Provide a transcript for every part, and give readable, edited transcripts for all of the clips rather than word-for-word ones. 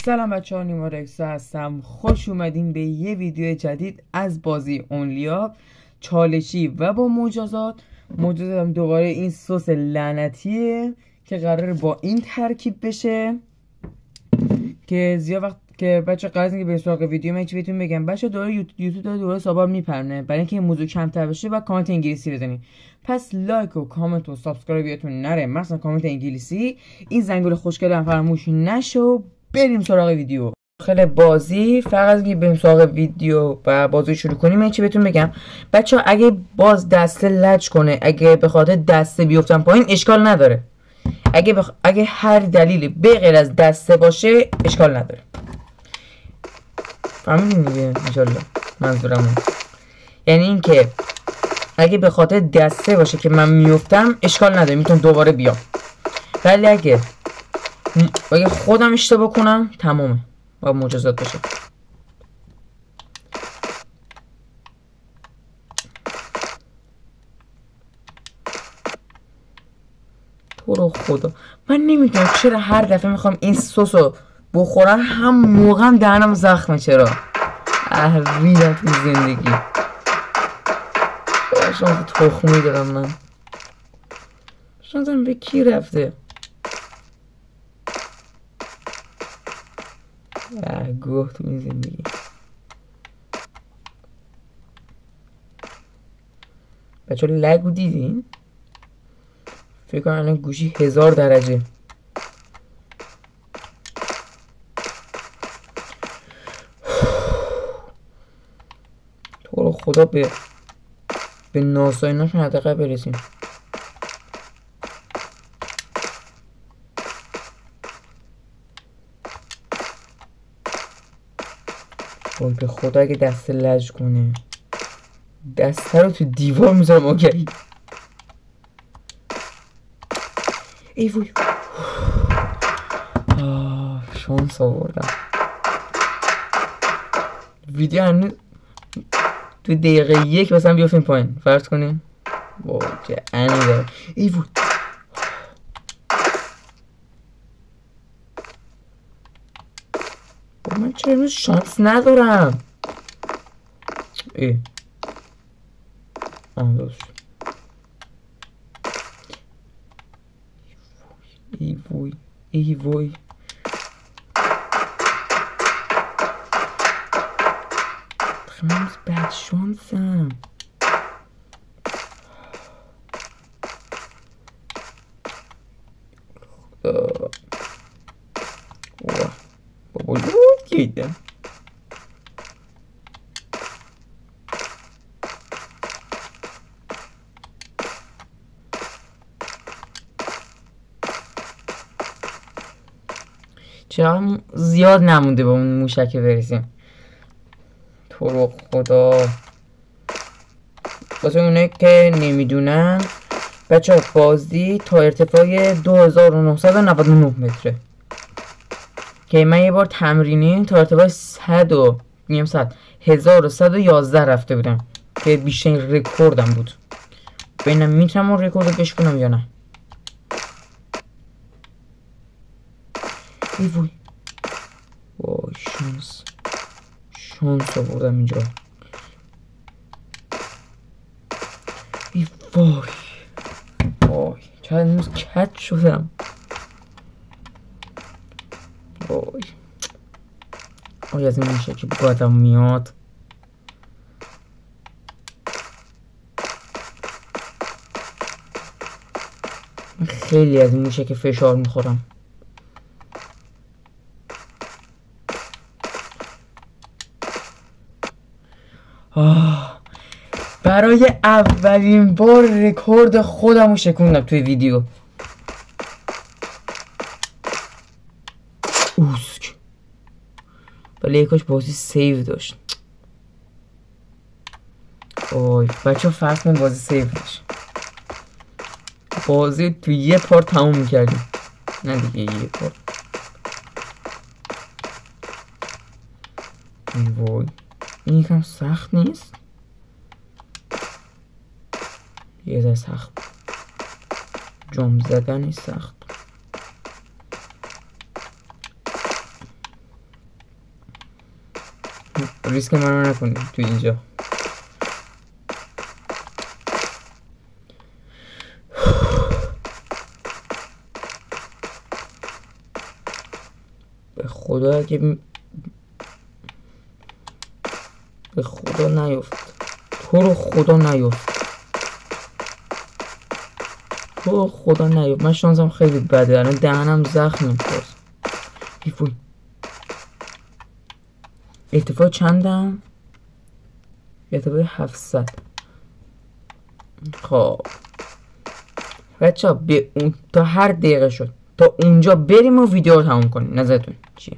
سلام بچه ها، نیما رکسا هستم. خوش اومدین به یه ویدیو جدید از بازی اونلیاب چالشی و با مجازات. هم دوباره این سس لعنتیه که قراره با این ترکیب بشه که زیاد وقت که بچه قراره که به سراغ ویدیو من چی بهتون بگم. بچه دوباره یوتیوب داره دوباره سابار میپرنه برای اینکه این موضوع کمتر بشه و کامنت انگلیسی بزنید. پس لایک و کامنت و سابسکرایبتون نره، مثلا کامنت انگلیسی. این زنگوله خوشگل هم فراموش نشو. بریم سراغ ویدیو. خیلی بازی فقط که بریم سراغ ویدیو و بازی شروع کنیم من چی بهتون بگم بچه ها، اگه باز دسته لج کنه، اگه به خاطر دسته بیفتن پایین اشکال نداره. اگه هر دلیلی به غیر از دسته باشه اشکال نداره. فهمیدین دیگه انشالله منظورمون؟ یعنی این که اگه به خاطر دسته باشه که من میفتم اشکال نداره، میتونم دوباره بیام. ولی اگه خودم اشتباه کنم تمامه و مجازات بشه. تو رو خدا من نمیدونم چرا هر دفعه میخوام این سسو بخورم هم موقعم دهنم زخمه. چرا ریدم تو زندگی. شانس تخمی دارم من. شانسم به کی رفته؟ گوه تو این زندگی. بچه ها لگو دیدین؟ فکر کنم الان گوشی 1000 درجه. تو رو خدا به ناساییناشون حداقل برسیم. وای به خدا اگه دسته لج کنه دسته رو تو دیوار میذارم. آگهی ای وای شانس آوردم. ویدیو هنوز تو دقیقه 1 مثلا بیافتیم پایین فرض کنیم. وای چه انی دارم. ای وای من چرا امروز شانس ندارم؟ درست. ای وای من امروز بد شانسم. بابا گیدم. چرا زیاد نمونده با اون موشک برسیم؟ تو رو خدا. واسه اونایی که نمیدونن بچه ها، بازی تا ارتفاع 2999 متره که من یه بار تمرینی تا ارتفاع 1111 رفته بودم که بیشترین رکوردم بود. ببینم میتونم اون رکورد رو بشکنم یا نه. ای وای شانس آوردم اینجا. ای وای چرا امروز کج شدم؟ وای از این میشه که بادم میاد. خیلی از این میشه که فشار میخورم. برای اولین بار رکورد خودم رو شکوندم توی ویدیو. اوسک ولی یکاش بازی سیو داشت. بچه ها فرض کن بازی سیو داشت، بازی توی یه پارت تموم میکردیم. نه دیگه یه پارت. وای این یکم سخت نیست؟ یه ذره سخت. جمع زدنی سخت. ریسک من رو نکنید تو اینجا. به خدا اگه به خدا نیفت، تو رو خدا نیفت، تو رو خدا نیفت. من شانسم خیلی بده، الان دهنم زخم می‌خوره. بیفوی ارتفاع چندم؟ ارتفاع 700. خب بچه‌ها به اون تا هر دقیقه شد تا اونجا بریم و ویدیو رو تموم کنیم. نظرتون چیه؟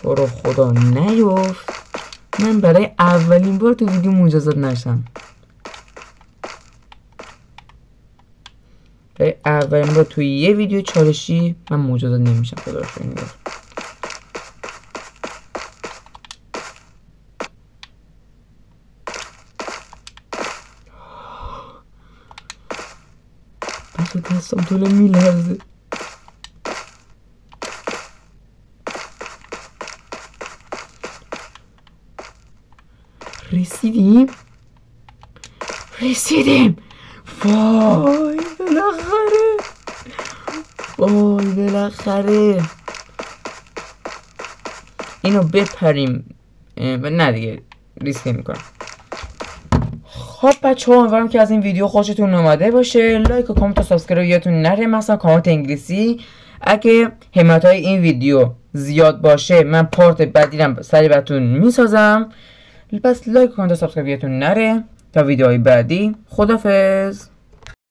تو رو خدا نیفت. من برای اولین بار تو ویدیو مجازات نشم. برای اولین بار توی یه ویدیو چالشی من مجازات نمیشم. خدا رو شکر. بچه دستم طوله میلرزه. رسیدیم. وای بالاخره اینو بپریم. نه دیگه ریسک نمی‌کنم. خب بچه‌ها امیدوارم که از این ویدیو خوشتون اومده باشه. لایک و کامنت و سابسکرایب یادتون نره، مثلا کامنت انگلیسی. اگه حمایت‌های این ویدیو زیاد باشه من پارت بعدی رو سری براتون میسازم. پس لایک و کامنت و سابسکرایب یادتون نره. تا ویدیوهای بعدی خدافظ.